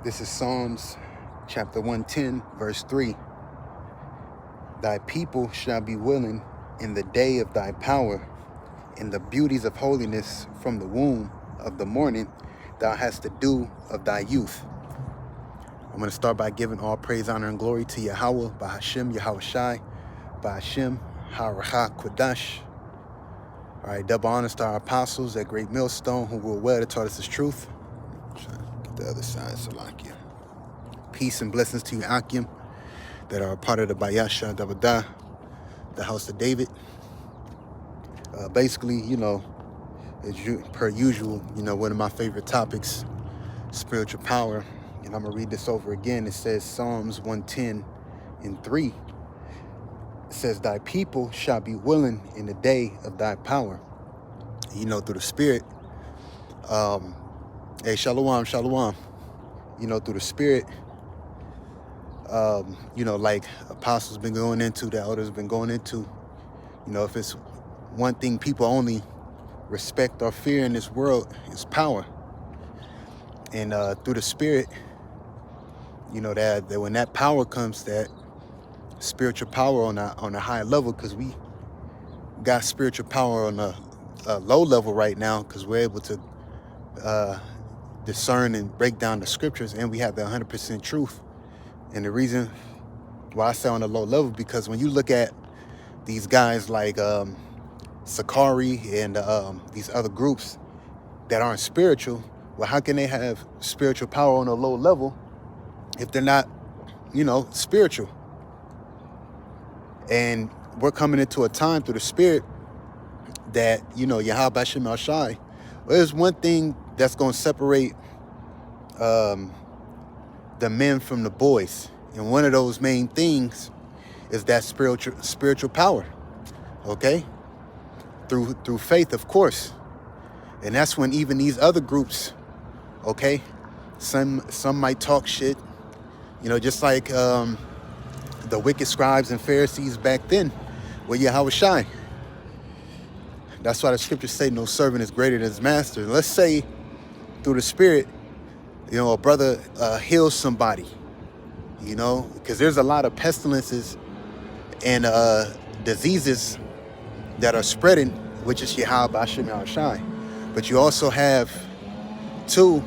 This is Psalms chapter 110, verse 3. Thy people shall be willing in the day of thy power, in the beauties of holiness from the womb of the morning, thou hast the dew of thy youth. I'm going to start by giving all praise, honor, and glory to Yahawah, Bahasham, Yahawashi, Bahasham, Harachah, Kodash. All right, double honors to our apostles, that great millstone who ruled well that taught us his truth. Get the other side, Salakia. Peace and blessings to you, Akim, that are a part of the Bahasham, the house of David. Basically, as per usual, one of my favorite topics, spiritual power. And I'm going to read this over again. It says Psalms 110 and 3. It says, thy people shall be willing in the day of thy power. Through the Spirit. Hey, shalom. Through the Spirit, like apostles been going into, the elders been going into, if it's one thing people only respect or fear in this world, is power. And through the Spirit, that when that power comes, that spiritual power on a high level, because we got spiritual power on a low level right now, because we're able to discern and break down the scriptures, and we have the 100% truth. And the reason why I say on a low level, because when you look at these guys like Sakari and these other groups that aren't spiritual, well, how can they have spiritual power on a low level if they're not, spiritual? And we're coming into a time through the Spirit that, Yahawashi, well, there's one thing that's going to separate the men from the boys. And one of those main things is that spiritual power, okay? Through faith, of course. And that's when even these other groups, okay, some might talk shit, just like the wicked scribes and Pharisees back then with Yahawashi. That's why the scriptures say no servant is greater than his master. Let's say through the Spirit, a brother heals somebody, because there's a lot of pestilences and diseases that are spreading, which is Yahawashi. But you also have too,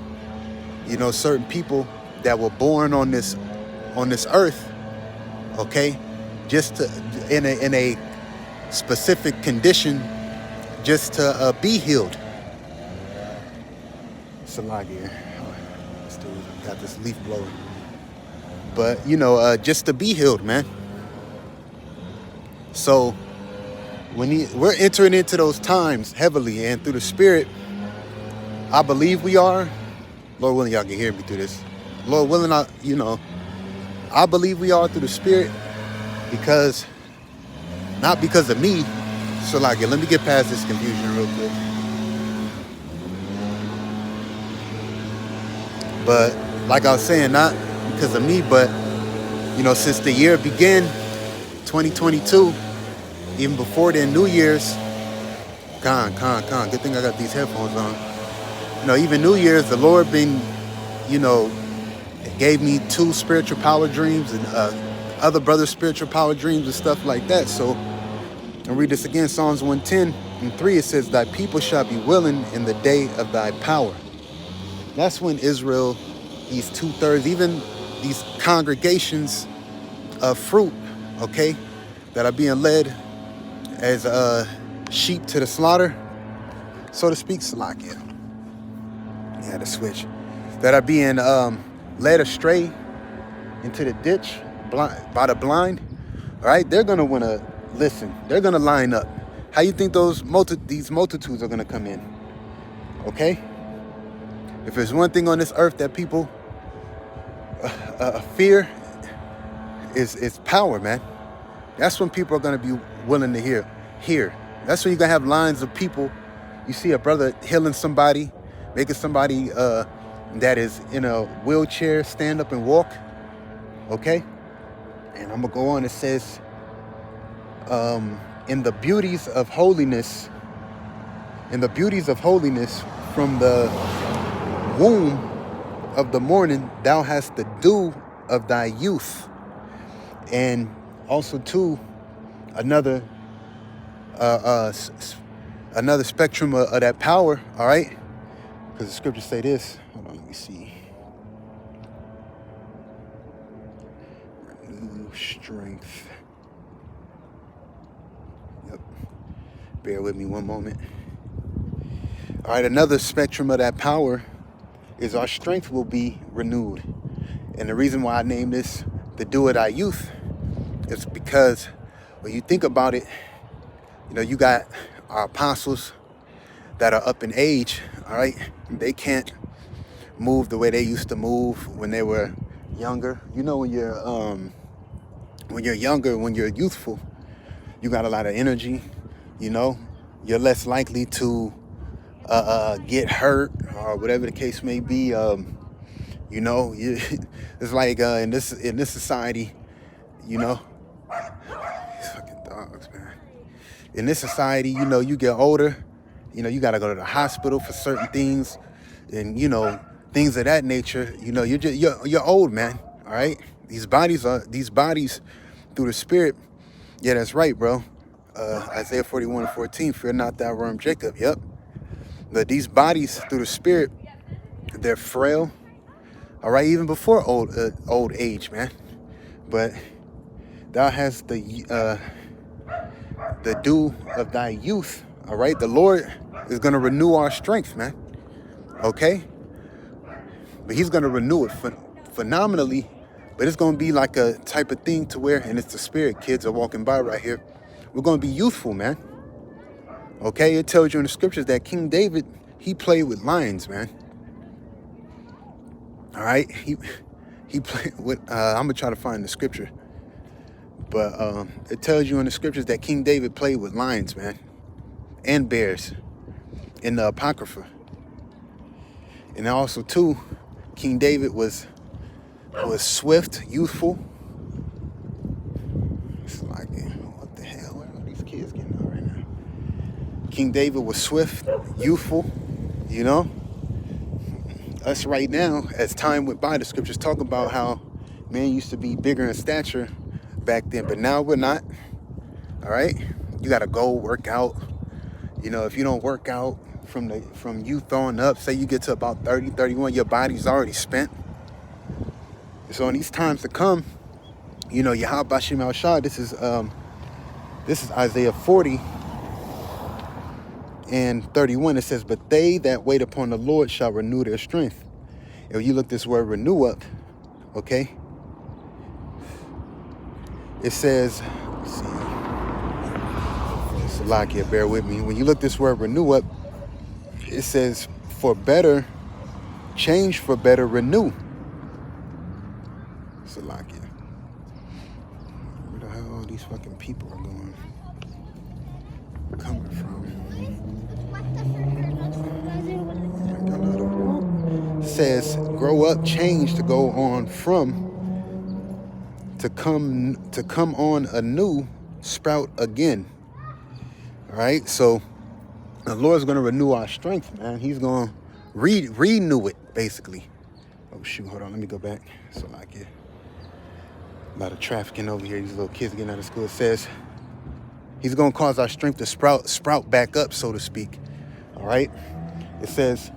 certain people that were born on this earth, okay, just to, in a specific condition, just to be healed. Salagia, still got this leaf blowing, but just to be healed, man. So we're entering into those times heavily, and through the Spirit, I believe we are. Lord willing, y'all can hear me through this. Lord willing, I believe we are through the Spirit, because not because of me. So let me get past this confusion real quick. But like I was saying, not because of me, but since the year began, 2022, even before then, New Year's, good thing I got these headphones on. Even New Year's, the Lord been, gave me 2 spiritual power dreams and other brothers' spiritual power dreams and stuff like that. So I'll read this again, Psalms 110 and 3. It says, thy people shall be willing in the day of thy power. That's when Israel, these 2/3, even these congregations of fruit, okay, that are being led as sheep to the slaughter, so to speak, Salakia. Yeah, the switch. That are being led astray into the ditch by the blind, all right, they're going to want to listen. They're going to line up. How you think these multitudes are going to come in? Okay? If there's one thing on this earth that people fear, is power, man. That's when people are going to be willing to hear. That's when you're going to have lines of people. You see a brother healing somebody, making somebody that is in a wheelchair stand up and walk. Okay? And I'm going to go on. It says, in the beauties of holiness from the womb of the morning, thou hast the dew of thy youth. And also too, another another spectrum of that power, all right? Because the scriptures say this. Hold on, let me see. Renew strength. Yep. Bear with me one moment. All right, another spectrum of that power is our strength will be renewed. And the reason why I named this the dew of thy youth is because when you think about it, you know, you got our apostles that are up in age, all right? They can't move the way they used to move when they were younger. You know, when you're younger, when you're youthful, you got a lot of energy, you know? You're less likely to get hurt or whatever the case may be. You know, it's like in this society, you know, these fucking dogs, man. In this society, you know, you get older, you know, you got to go to the hospital for certain things, and you know, things of that nature. You know, you're old, man. All right, these bodies through the spirit. Yeah, that's right, bro. Isaiah 41:14. Fear not thou, worm Jacob. Yep. But these bodies through the spirit, they're frail. All right, even before old age, man. But thou hast the dew of thy youth. All right, the Lord is going to renew our strength, man. Okay, but he's going to renew it phenomenally. But it's going to be like a type of thing to where, and it's the spirit. Kids are walking by right here. We're going to be youthful, man. Okay, it tells you in the scriptures that King David, he played with lions, man. All right, he played with. I'm gonna try to find the scripture, but it tells you in the scriptures that King David played with lions, man, and bears, in the Apocrypha. And also too, King David was swift, youthful. It's like, what the hell? Where are these kids getting out right now? King David was swift, youthful, you know. Us right now, as time went by, the scriptures talk about how man used to be bigger in stature back then, but now we're not. All right, you gotta go work out. You know, if you don't work out from youth on up, say you get to about 30, 31, your body's already spent. So in these times to come, you know, Yahawashi, this is Isaiah 40 and 31. It says, but they that wait upon the Lord shall renew their strength. If you look this word renew up, okay, it says, let's see, Salakia, bear with me. When you look this word renew up, it says for better, change for better, renew. Salakia. Where the hell all these fucking people are coming from? Says grow up, change to go on from, to come on anew, sprout again. All right, so the Lord's going to renew our strength, man. He's going to renew it, basically. Oh shoot, hold on, let me go back. So like it, a lot of trafficking over here. These little kids getting out of school. It says he's going to cause our strength to sprout back up, so to speak. All right, it says,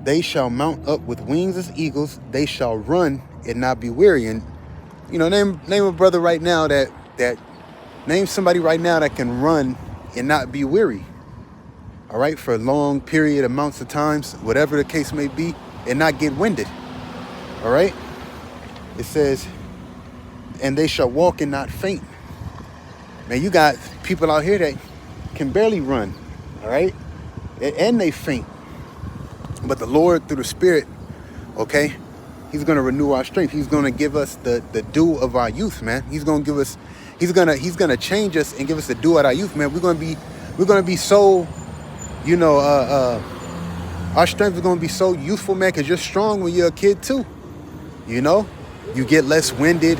they shall mount up with wings as eagles. They shall run and not be weary. And, you know, name a brother right now name somebody right now that can run and not be weary. All right, for a long period amounts of times, whatever the case may be, and not get winded. All right, it says, and they shall walk and not faint. Man, you got people out here that can barely run. All right, and they faint. But the Lord, through the Spirit, okay, he's going to renew our strength. He's going to give us the dew of our youth, man. He's going to give us, he's going to change us and give us the dew of our youth, man. We're going to be so, you know, our strength is going to be so youthful, man, because you're strong when you're a kid too. You know, you get less winded,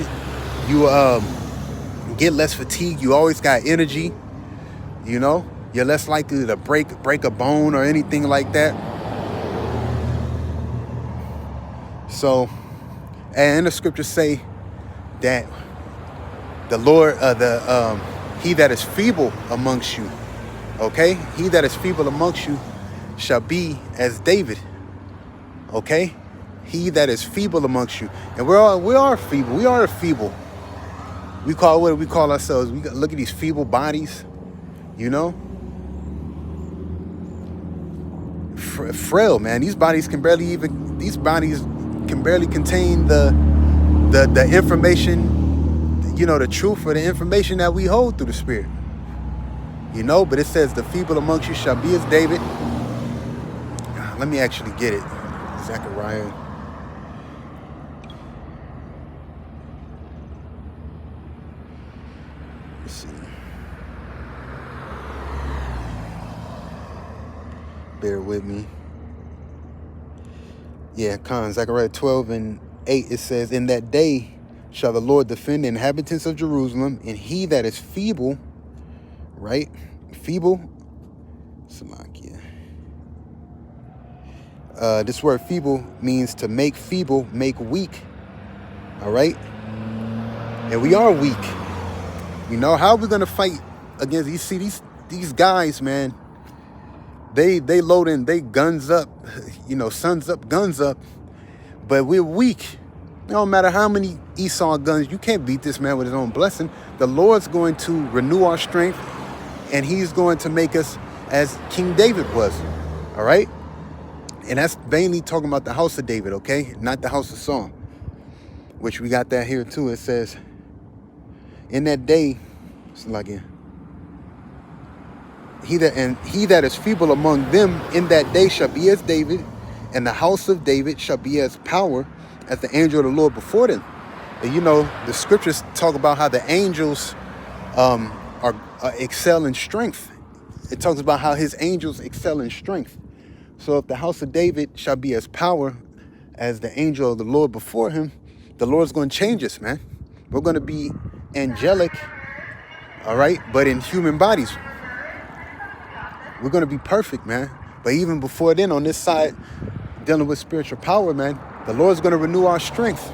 you get less fatigued. You always got energy. You know, you're less likely to break a bone or anything like that. So, and the scriptures say that the Lord, he that is feeble amongst you, okay? He that is feeble amongst you shall be as David, okay? He that is feeble amongst you. And we are feeble. We are feeble. We call, what do we call ourselves? We look at these feeble bodies, you know? Frail, man. These bodies can barely contain the information, you know, the truth or the information that we hold through the Spirit. You know, but it says the feeble amongst you shall be as David. Let me actually get it. Zechariah. Let's see. Bear with me. Yeah, Zechariah 12:8, it says, in that day shall the Lord defend the inhabitants of Jerusalem, and he that is feeble, right? Feeble. Salakia. This word feeble means to make feeble, make weak. All right? And we are weak. You know, how are we going to fight against, you see these guys, man, they load in, they guns up, you know, suns up, guns up, but we're weak. It don't matter how many Esau guns, you can't beat this man with his own blessing. The Lord's going to renew our strength, and he's going to make us as King David was. All right? And that's mainly talking about the house of David, okay? Not the house of Saul, which we got that here too. It says, in that day, it's like he that is feeble among them in that day shall be as David, and the house of David shall be as power as the angel of the Lord before them. And you know, the scriptures talk about how the angels are excel in strength. It talks about how his angels excel in strength. So if the house of David shall be as power as the angel of the Lord before him, the Lord's going to change us, man. We're going to be angelic, all right, but in human bodies. We're going to be perfect, man. But even before then, on this side, dealing with spiritual power, man, the Lord's going to renew our strength,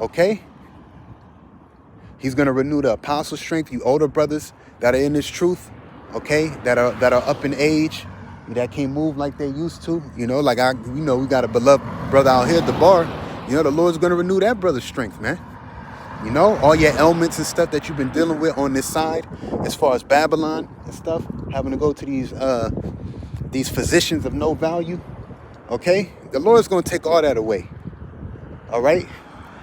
okay? He's going to renew the apostle strength, you older brothers that are in this truth, okay, that are up in age, that can't move like they used to, you know, like we got a beloved brother out here at the bar. You know, the Lord's going to renew that brother's strength, man. You know, all your ailments and stuff that you've been dealing with on this side, as far as Babylon and stuff, having to go to these physicians of no value, okay? The Lord's going to take all that away, all right?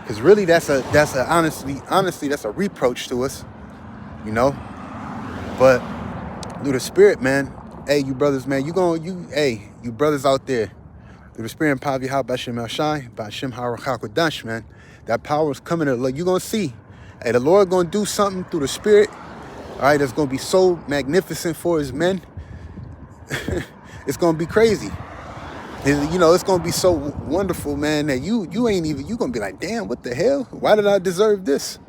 Because really, honestly, that's a reproach to us, you know? But through the Spirit, man, hey, you brothers, man, you brothers out there, through the Spirit and power of Yahawah, Bahasham Harakhakodash, man, that power is coming. You're going to see. Hey, the Lord going to do something through the Spirit, all right, that's going to be so magnificent for his men. It's going to be crazy. You know, it's going to be so wonderful, man, that you going to be like, damn, what the hell? Why did I deserve this?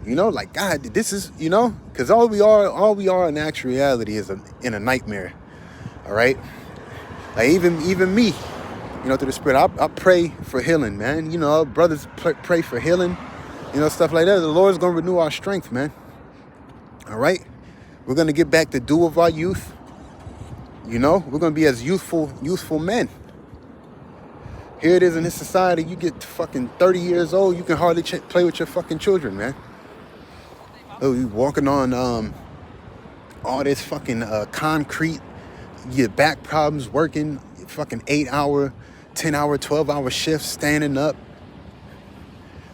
You know, like, God, this is, you know, because all we are in actual reality is in a nightmare, all right? Like, even me, you know, through the Spirit, I pray for healing, man. You know, brothers pray for healing, you know, stuff like that. The Lord's going to renew our strength, man, all right? We're going to get back the dew of our youth, you know? We're going to be as youthful men. Here it is in this society, you get fucking 30 years old, you can hardly play with your fucking children, man. Oh, you walking on all this fucking concrete, your back problems, working fucking 8-hour, 10-hour, 12-hour shifts, standing up.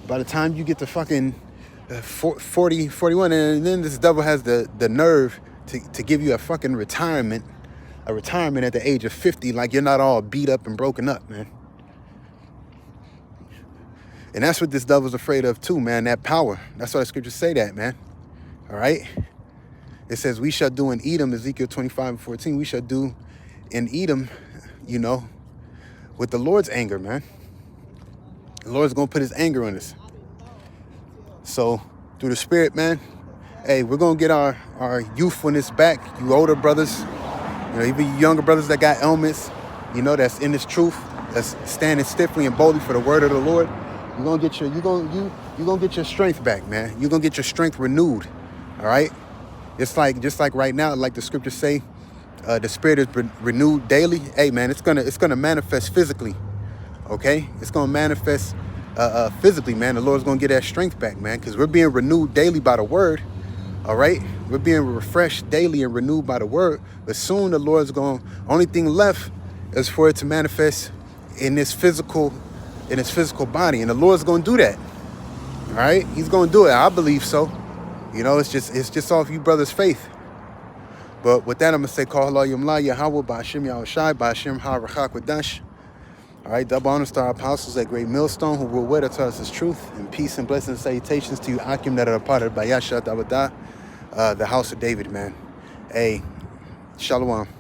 By the time you get to fucking 40, 41, and then this devil has the nerve to give you a fucking retirement at the age of 50, like you're not all beat up and broken up, man. And that's what this devil's afraid of too, man, that power. That's why the scriptures say that, man. All right? It says, we shall do in Edom, Ezekiel 25:14, we shall do in Edom, you know, with the Lord's anger, man. The Lord's going to put his anger on us. So, through the Spirit, man, hey, we're going to get our youthfulness back. You older brothers, you know, even you younger brothers that got ailments, you know, that's in this truth. that's standing stiffly and boldly for the word of the Lord, you're gonna get your strength back, man. You're gonna get your strength renewed. All right. Just like right now, like the scriptures say, the spirit is renewed daily. Hey, man, it's gonna manifest physically. Okay, it's gonna manifest physically, man. The Lord's gonna get that strength back, man, because we're being renewed daily by the word. All right, we're being refreshed daily and renewed by the word. But soon the Lord's going. Only thing left is for it to manifest in his physical body, and the Lord's going to do that. All right, He's going to do it. I believe so. You know, it's just off you brothers' faith. But with that, I'm gonna say, call Allah Yumla Yahawah Bahasham Yahawashi Bahasham Harakhakwadash. All right, double honors to our apostles at Great Millstone who rule with us to us as truth, and peace and blessings and salutations to you Akim that are a part of Bayasha Dawadah, the house of David, man. Hey, Shalom.